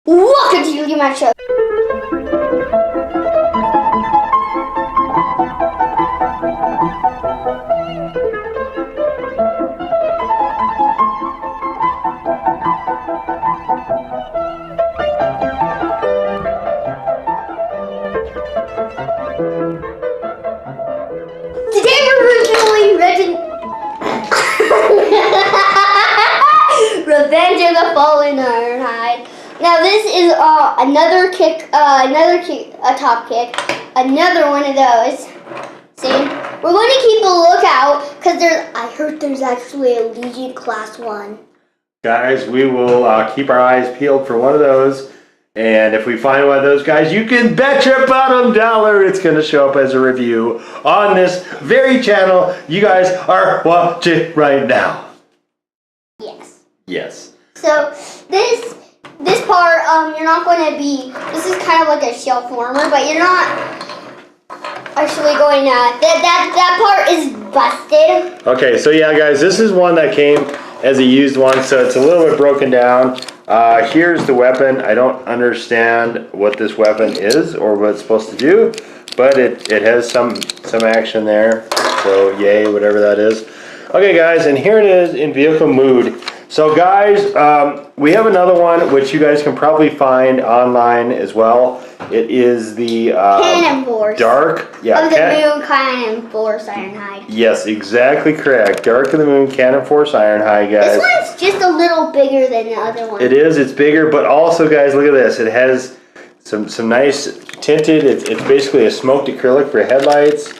Welcome to the Max Show. Today we're reviewing Revenge of the Fallen Ironhide. Now this is another top kick, another one of those. See, we're going to keep a lookout because I heard there's actually a Legion Class 1. Guys, we will keep our eyes peeled for one of those. And if we find one of those guys, you can bet your bottom dollar it's going to show up as a review on this very channel you guys are watching right now. Yes. Yes. So this part, you're not going to be, this is kind of like a shelf warmer, but you're not actually going to, that part is busted. Okay, so yeah guys, this is one that came as a used one, so it's a little bit broken down. Here's the weapon. I don't understand what this weapon is or what it's supposed to do, but it has some action there, so yay, whatever that is. Okay guys, and here it is in vehicle mood. So guys, we have another one which you guys can probably find online as well. It is the Cannon Force. Dark, yeah, of the Moon Cannon Force Ironhide. Yes, exactly correct. Dark of the Moon Cannon Force Ironhide, guys. This one's just a little bigger than the other one. It is. It's bigger, but also, guys, look at this. It has some nice tinted. It's basically a smoked acrylic for headlights.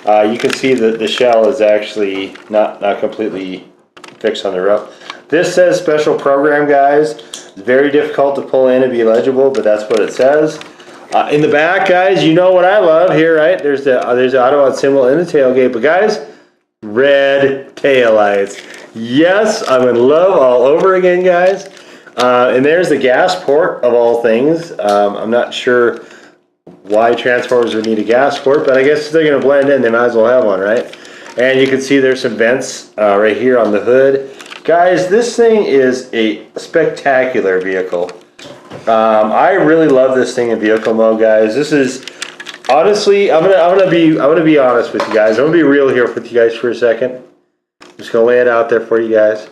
You can see that the shell is actually not completely fixed on the roof. This says special program, guys. It's very difficult to pull in and be legible, but that's what it says. In the back, guys, you know what I love here, right? There's the Autobot symbol in the tailgate, but guys, red taillights. Yes, I'm in love all over again, guys. And there's the gas port of all things. I'm not sure why Transformers would need a gas port, but I guess if they're going to blend in, they might as well have one, right? And you can see there's some vents right here on the hood. Guys, this thing is a spectacular vehicle. I really love this thing in vehicle mode, guys. This is honestly, I'm gonna be honest with you guys. I'm gonna be real here with you guys for a second. I'm just gonna lay it out there for you guys.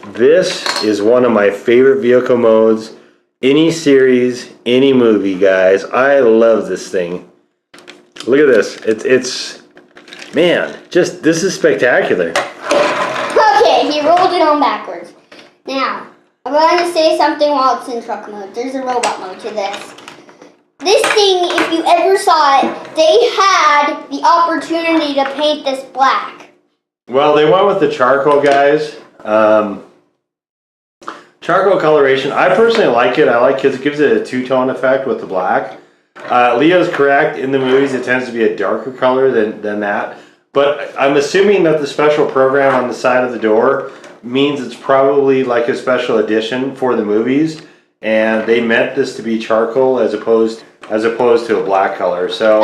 This is one of my favorite vehicle modes. Any series, any movie, guys. I love this thing. Look at this. It's man, this is spectacular. Okay, he rolled it on backwards. Now, I'm going to say something while it's in truck mode. There's a robot mode to this. This thing, if you ever saw it, they had the opportunity to paint this black. Well, they went with the charcoal, guys. Charcoal coloration. I personally like it. I like it because it gives it a two-tone effect with the black. Leo's correct. In the movies, it tends to be a darker color than that. But I'm assuming that the special program on the side of the door means it's probably like a special edition for the movies, and they meant this to be charcoal as opposed to a black color. So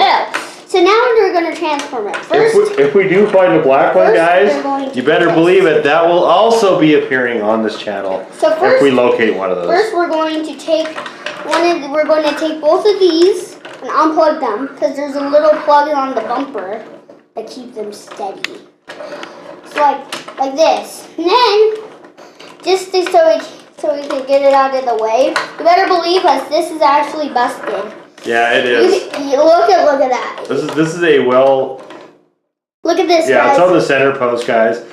so now we're going to transform it. First, if we do find a black one, guys, you better believe it. That will also be appearing on this channel. So first, if we locate one of those. First, we're going to take both of these and unplug them because there's a little plug on the bumper that keep them steady. So like this. And then, just so we can get it out of the way, you better believe us, this is actually busted. Yeah, it is. Look at that. This is a well. Look at this, yeah, guys. it's on the center post, guys.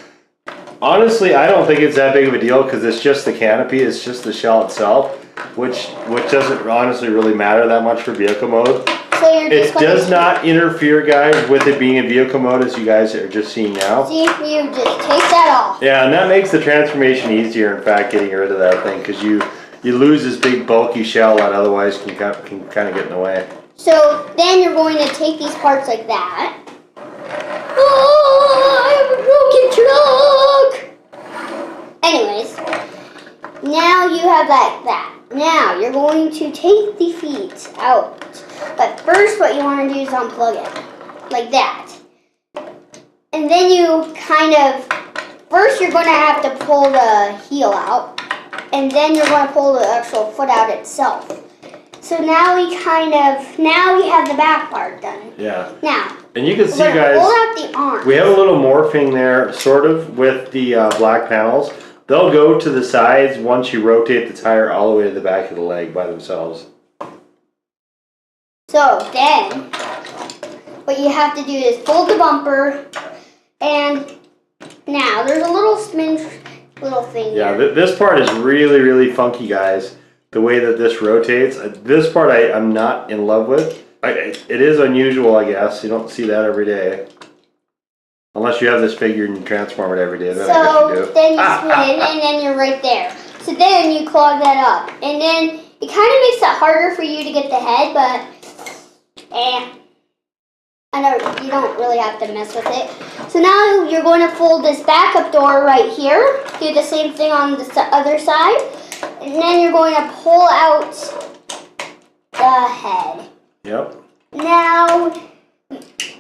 Honestly, I don't think it's that big of a deal because it's just the canopy, it's just the shell itself, which doesn't honestly really matter that much for vehicle mode. So it does not interfere, guys, with it being in vehicle mode, as you guys are just seeing now. See, you just take that off. Yeah, and that makes the transformation easier, in fact, getting rid of that thing, because you lose this big bulky shell that otherwise can kind of get in the way. So then you're going to take these parts like that. Oh, I have a broken truck! Anyways, now you have that. Now you're going to take the feet out. But first what you want to do is unplug it. Like that. And then you first you're going to have to pull the heel out. and then you're going to pull the actual foot out itself. So now we have the back part done. Yeah. Now, and you can see, we're gonna guys, pull out the arms. we have a little morphing there, sort of, with the black panels. They'll go to the sides once you rotate the tire all the way to the back of the leg by themselves. So then, what you have to do is fold the bumper, and now there's a little little thing Yeah, here. this part is really, really funky, guys. The way that this rotates. This part I'm not in love with. It is unusual, I guess. You don't see that every day. Unless you have this figure and you transform it every day. Then I guess you do. Then you spin, and then you're right there. So then you clog that up. And then it kind of makes it harder for you to get the head, but I know you don't really have to mess with it. So now you're going to fold this backup door right here. Do the same thing on the other side. And then you're going to pull out the head. Yep. Now,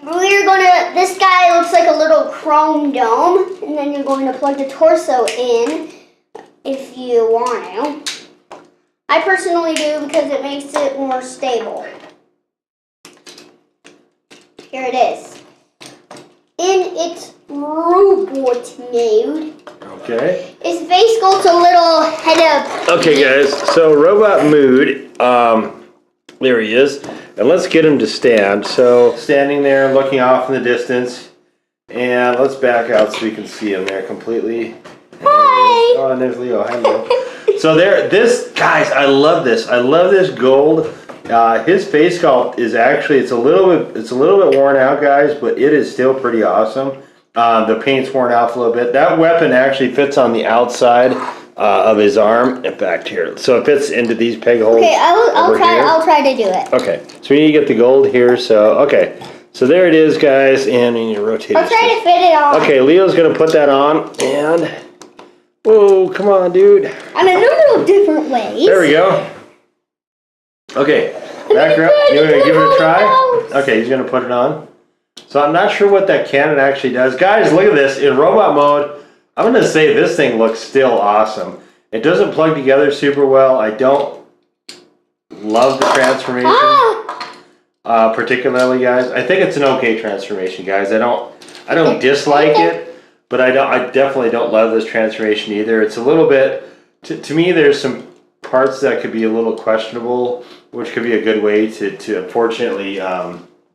this guy looks like a little chrome dome, and then you're going to plug the torso in if you want to. I personally do because it makes it more stable. Here it is. In its robot mode. Okay. His face goes a little head up. Okay, guys. So robot mood. There he is. And let's get him to stand. So standing there, looking off in the distance, and let's back out so we can see him there completely. Hi. Oh, and there's Leo. Hi, Leo. So there, guys, I love this. I love this gold. His face sculpt is actually it's a little bit worn out, guys, but it is still pretty awesome. The paint's worn off a little bit. That weapon actually fits on the outside of his arm and back here, so it fits into these peg holes. Okay, I'll try to do it. Okay, so we need to get the gold here. So okay, so there it is, guys, and we need to rotate. I'll try to fit it on. Okay, Leo's gonna put that on, and whoa, come on, dude. I'm in a little different ways. There we go. Okay, background. You want to give it a try? Okay, he's gonna put it on. So I'm not sure what that cannon actually does. Guys, look at this. In robot mode, I'm gonna say this thing looks still awesome. It doesn't plug together super well. I don't love the transformation, particularly, guys. I think it's an okay transformation, guys. I don't dislike it, but I definitely don't love this transformation either. It's a little bit, to me, there's some parts that could be a little questionable, which could be a good way to unfortunately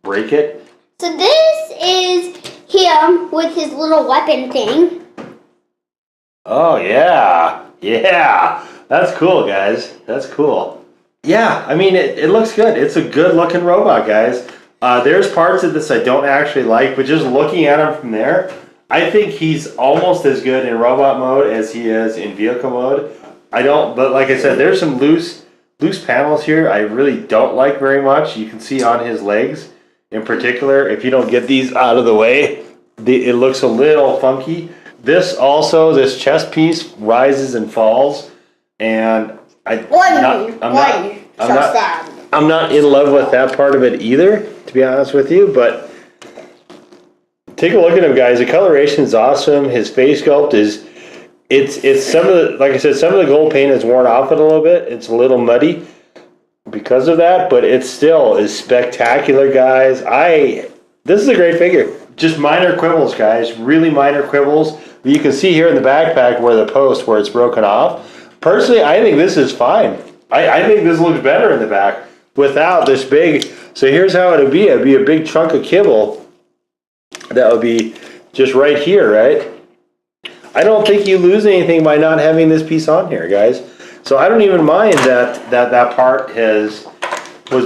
break it. So this is him with his little weapon thing. Oh yeah, yeah, that's cool, guys. That's cool. Yeah, I mean it looks good. It's a good looking robot, guys. There's parts of this I don't actually like, but just looking at him from there, I think he's almost as good in robot mode as he is in vehicle mode. But like I said, there's some loose panels here I really don't like very much. You can see on his legs in particular, if you don't get these out of the way, it looks a little funky. This chest piece rises and falls, and I'm not in love with that part of it either, to be honest with you, but take a look at him, guys. The coloration is awesome. His face sculpt is, it's some of the, like I said, some of the gold paint is worn off it a little bit. It's a little muddy because of that, but it still is spectacular, guys. This is a great figure. Just minor quibbles, guys, really minor quibbles. You can see here in the backpack where it's broken off. Personally, I think this is fine. I think this looks better in the back without this big. So here's how it would be. It'd be a big chunk of kibble that would be just right here, right? I don't think you lose anything by not having this piece on here, guys. So I don't even mind that part was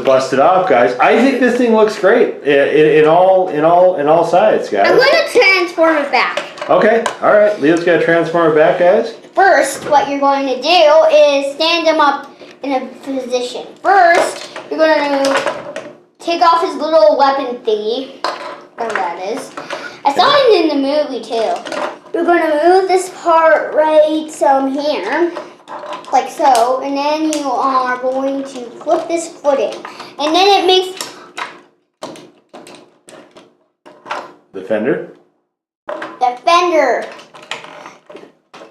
busted off, guys. I think this thing looks great in all sides, guys. I'm going to transform it back. Okay, all right. Leo's got to transform it back, guys. First, what you're going to do is stand him up in a position. First, you're going to take off his little weapon thingy, whatever that is. I saw it in the movie too. You're going to move this part right here, like so, and then you are going to flip this foot in, and then it makes the fender. The fender.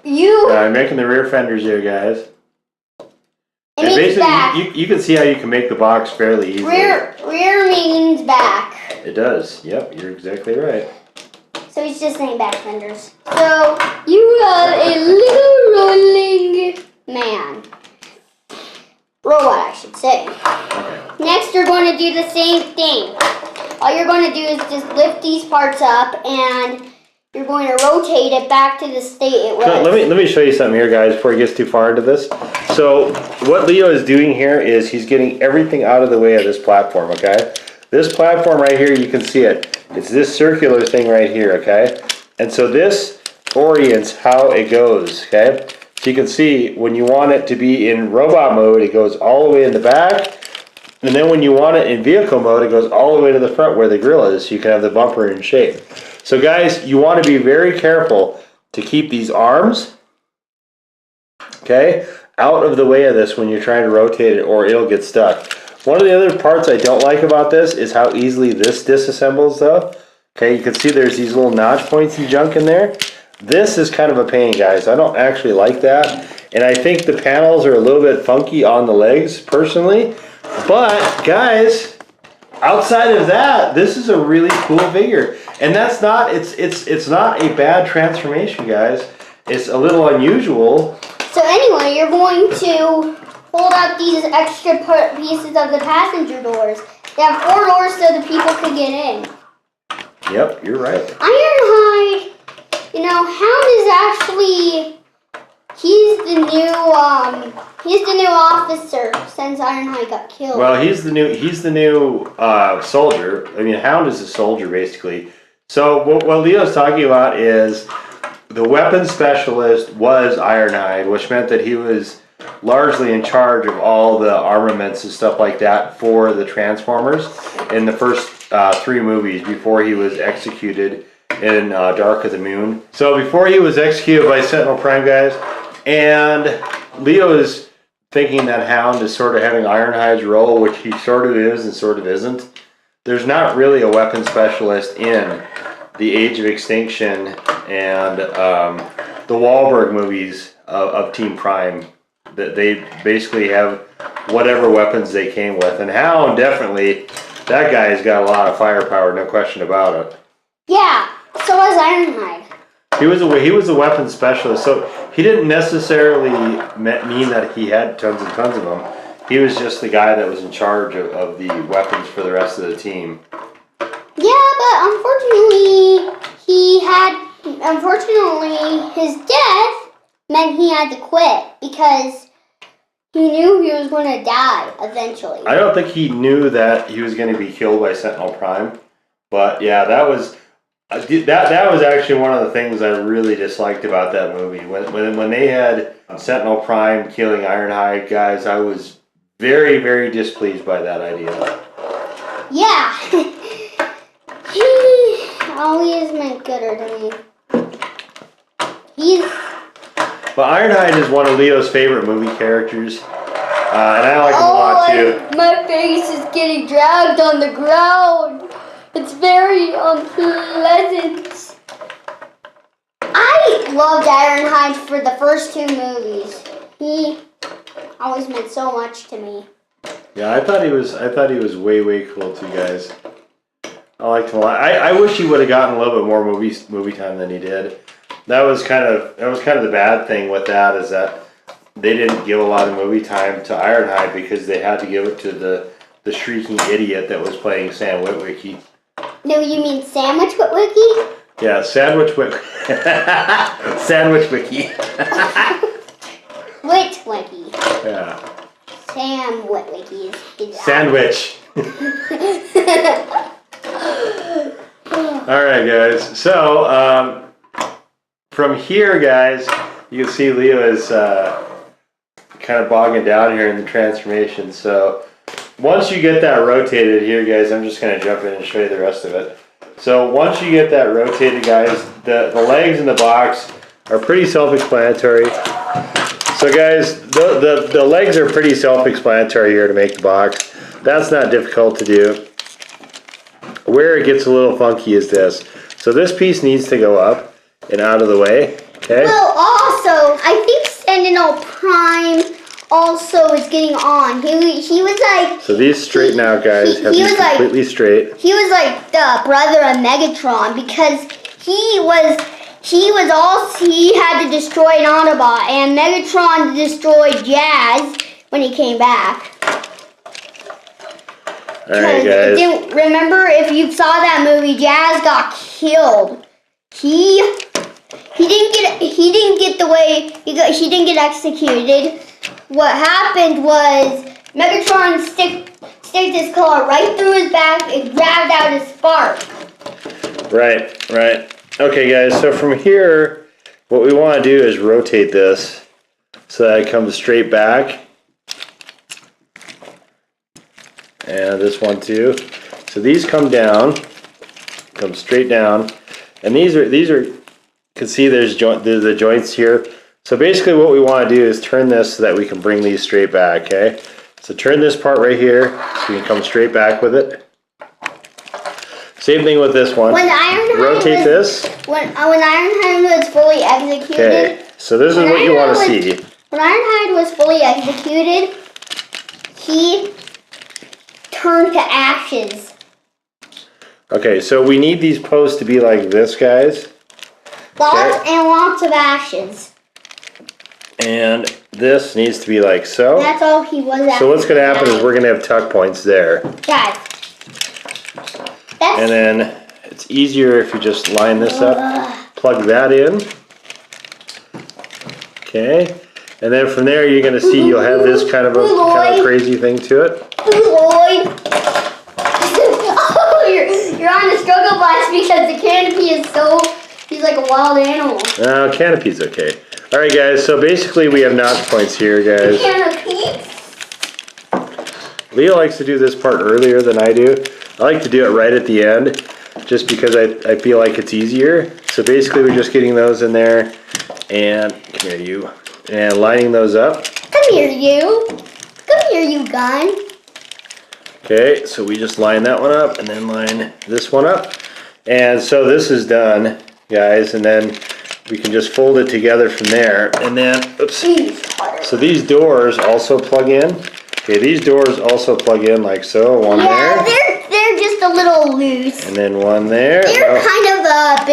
I'm making the rear fenders here, guys. means back. You can see how you can make the box fairly easily. Rear means back. It does. Yep, you're exactly right. So he's just saying back fenders. So you are a little rolling man. Robot, I should say. Okay. Next, you're going to do the same thing. All you're going to do is just lift these parts up, and you're going to rotate it back to the state it was. So let me show you something here, guys, before he gets too far into this. So what Leo is doing here is he's getting everything out of the way of this platform, okay? This platform right here, you can see it. It's this circular thing right here, okay? And so this orients how it goes, okay? So you can see when you want it to be in robot mode, it goes all the way in the back. And then when you want it in vehicle mode, it goes all the way to the front where the grill is, so you can have the bumper in shape. So guys, you want to be very careful to keep these arms, okay, out of the way of this when you're trying to rotate it, or it'll get stuck. One of the other parts I don't like about this is how easily this disassembles though. Okay, you can see there's these little notch points and junk in there. This is kind of a pain, guys. I don't actually like that. And I think the panels are a little bit funky on the legs, personally. But, guys, outside of that, this is a really cool figure. And that's not, it's not a bad transformation, guys. It's a little unusual. So anyway, you're going to fold out these extra pieces of the passenger doors. They have 4 doors so the people can get in. Yep, you're right. Ironhide, you know, Hound is actually, he's the new officer since Ironhide got killed. Well, he's the new soldier. I mean, Hound is a soldier basically. So what Leo's talking about is the weapons specialist was Ironhide, which meant that he was largely in charge of all the armaments and stuff like that for the Transformers in the first 3 movies before he was executed in Dark of the Moon. So before he was executed by Sentinel Prime, guys, and Leo is thinking that Hound is sort of having Ironhide's role, which he sort of is and sort of isn't. There's not really a weapons specialist in the Age of Extinction and the Wahlberg movies of Team Prime. That they basically have whatever weapons they came with. And Hound, definitely, that guy's got a lot of firepower, no question about it. Yeah, so was Ironhide. He was a weapons specialist, so he didn't necessarily mean that he had tons and tons of them. He was just the guy that was in charge of the weapons for the rest of the team. Yeah, but unfortunately, his death meant he had to quit because he knew he was going to die eventually. I don't think he knew that he was going to be killed by Sentinel Prime, but yeah, that was actually one of the things I really disliked about that movie. When they had Sentinel Prime killing Ironhide, guys, I was very, very displeased by that idea. Yeah, he always meant gooder to me. But Ironhide is one of Leo's favorite movie characters, and I like him a lot too. My face is getting dragged on the ground. It's very unpleasant. I loved Ironhide for the first 2 movies. He always meant so much to me. Yeah, I thought he was way, way cool too, guys. I liked him a lot. I wish he would have gotten a little bit more movie time than he did. That was kind of the bad thing with that, is that they didn't give a lot of movie time to Ironhide because they had to give it to the shrieking idiot that was playing Sam Witwicky. No, you mean Sandwich Witwicky? Yeah, Sandwich Witwicky. Witwicky. Yeah. Sam Witwicky is Sandwich. All right, guys. So from here, guys, you can see Leo is kind of bogging down here in the transformation. So once you get that rotated here, guys, I'm just going to jump in and show you the rest of it. So once you get that rotated, guys, the legs in the box are pretty self-explanatory. So guys, the legs are pretty self-explanatory here to make the box. That's not difficult to do. Where it gets a little funky is this. So this piece needs to go up and out of the way, okay? Well, also, I think Sentinel Prime also was getting on. He was like. So these straighten out, guys. Have he these was like- completely straight. He was like the brother of Megatron because he had to destroy an Autobot, and Megatron destroyed Jazz when he came back. All right, guys. Remember, if you saw that movie, Jazz got killed. He didn't get executed. What happened was Megatron stick his claw right through his back and grabbed out his spark. Right. Okay, guys, so from here, what we want to do is rotate this so that it comes straight back. And this one too. So these come down, come straight down. And these are, you can see there's the joints here. So basically what we want to do is turn this so that we can bring these straight back, okay? So turn this part right here so you can come straight back with it. Same thing with this one. When Ironhide rotate this. When Ironhide was fully executed. Okay, so this is what you want to see. When Ironhide was fully executed, he turned to ashes. Okay, so we need these posts to be like this, guys. Lots of ashes. And this needs to be like so. That's all he was at. So what's going to happen is we're going to have tuck points there. Guys. And then it's easier if you just line this up, plug that in. Okay. And then from there you're going to see you'll have this kind of a crazy thing to it. Lloyd. Oh, you're on a struggle bus because the canopy is so, he's like a wild animal. No, canopy's okay. Alright guys, so basically we have notch points here, guys. Canopy? Leo likes to do this part earlier than I do. I like to do it right at the end, just because I feel like it's easier. So basically we're just getting those in there, and come here you, and lining those up. Come here you gun. Okay, so we just line that one up, and then line this one up. And so this is done, guys, and then we can just fold it together from there. And then, oops, so these doors also plug in. Okay, these doors also plug in like so, one there. They're just a little loose. And then one there. They're kind of a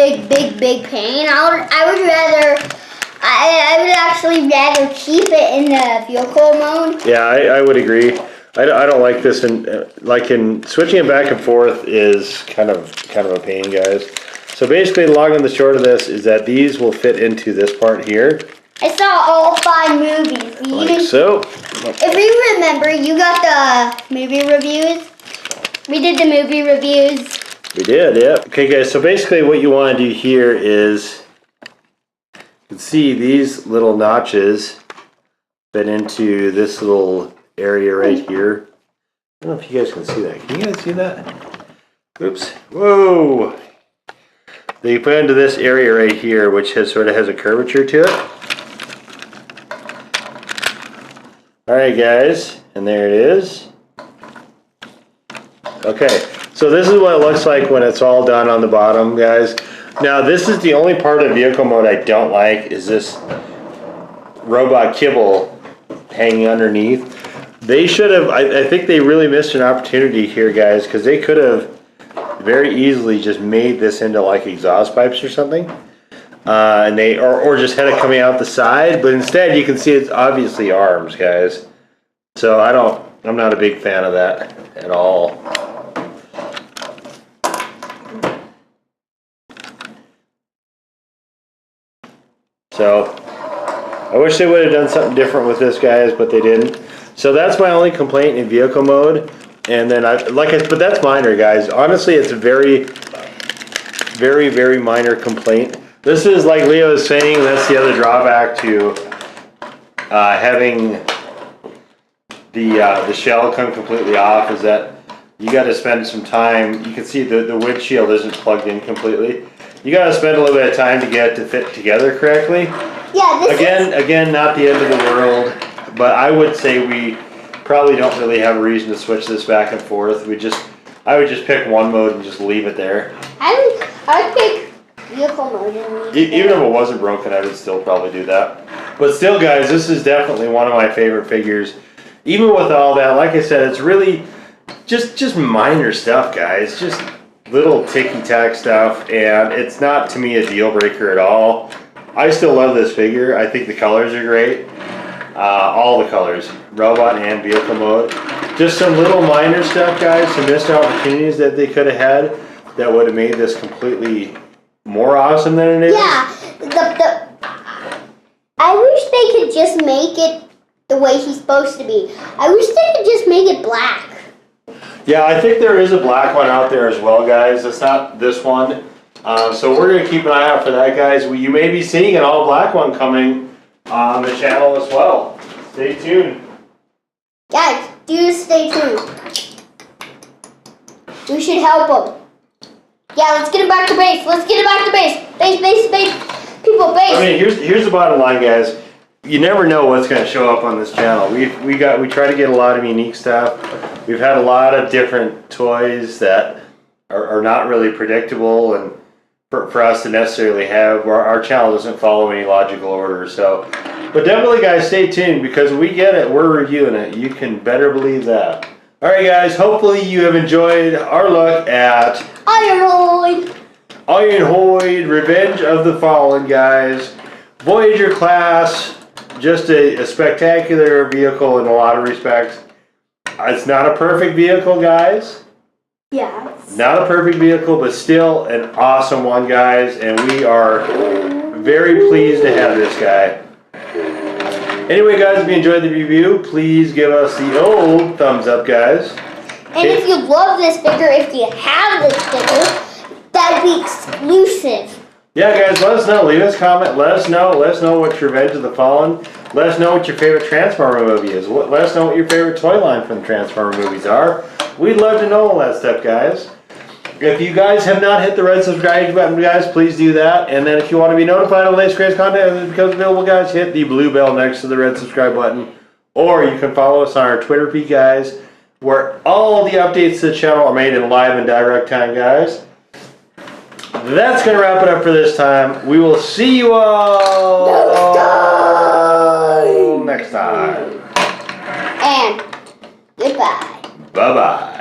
big pain. I would actually rather keep it in the vehicle mode. Yeah, I would agree. I don't like this, in switching it back and forth is kind of a pain, guys. So basically, the long and the short of this is that these will fit into this part here. I saw all 5 movies. Like so. If you remember, you got the movie reviews. We did the movie reviews. We did, yeah. Okay, guys, so basically what you want to do here is, you can see these little notches fit into this little area right here. I don't know if you guys can see that. Can you guys see that? Oops. Whoa! They put into this area right here, which sort of has a curvature to it. Alright guys, and there it is. Okay, so this is what it looks like when it's all done on the bottom, guys. Now this is the only part of vehicle mode I don't like, is this robot kibble hanging underneath. They should have, I think they really missed an opportunity here, guys, because they could have very easily just made this into like exhaust pipes or something. And they or just had it coming out the side, but instead you can see it's obviously arms, guys. So I'm not a big fan of that at all. So I wish they would have done something different with this, guys, but they didn't. So that's my only complaint in vehicle mode. And then but that's minor, guys. Honestly, it's a very minor complaint. This is, like Leo is saying, that's the other drawback to having the shell come completely off, is that you got to spend some time. You can see the windshield isn't plugged in completely. You got to spend a little bit of time to get it to fit together correctly. Yeah. Again, not the end of the world, but I would say we probably don't really have a reason to switch this back and forth. I would just pick one mode and just leave it there. I would pick vehicle mode. Even if it wasn't broken, I would still probably do that. But still, guys, this is definitely one of my favorite figures. Even with all that, like I said, it's really just minor stuff, guys. Just little ticky-tack stuff, and it's not, to me, a deal breaker at all. I still love this figure. I think the colors are great. All the colors, robot and vehicle mode. Just some little minor stuff, guys, some missed opportunities that they could have had that would have made this completely more awesome than it is. Yeah, I wish they could just make it the way he's supposed to be. I wish they could just make it black. Yeah, I think there is a black one out there as well, guys. It's not this one. So we're going to keep an eye out for that, guys. You may be seeing an all black one coming on the channel as well. Stay tuned. Guys, do stay tuned. We should help him. Yeah, let's get him back to base. Let's get him back to base. Base. People, base. I mean, here's the bottom line, guys. You never know what's going to show up on this channel. We try to get a lot of unique stuff. We've had a lot of different toys that are not really predictable, and for us to necessarily have, our channel doesn't follow any logical order. So, but definitely, guys, stay tuned, because we get it. We're reviewing it. You can better believe that. All right, guys. Hopefully, you have enjoyed our look at Ironhide, Revenge of the Fallen, guys. Voyager class, just a spectacular vehicle in a lot of respects. It's not a perfect vehicle, guys. Yeah. Not a perfect vehicle, but still an awesome one, guys. And we are very pleased to have this guy. Anyway, guys, if you enjoyed the review, please give us the old thumbs up, guys. And if you love this figure, if you have this figure, that'd be exclusive. Yeah, guys, let us know. Leave us a comment. Let us know what your Revenge of the Fallen. Let us know what your favorite Transformer movie is. Let us know what your favorite toy line from the Transformer movies are. We'd love to know all that stuff, guys. If you guys have not hit the red subscribe button, guys, please do that. And then if you want to be notified of the latest greatest content that becomes available, guys, hit the blue bell next to the red subscribe button. Or you can follow us on our Twitter feed, guys, where all the updates to the channel are made in live and direct time, guys. That's going to wrap it up for this time. We will see you all next time. And goodbye. Bye-bye.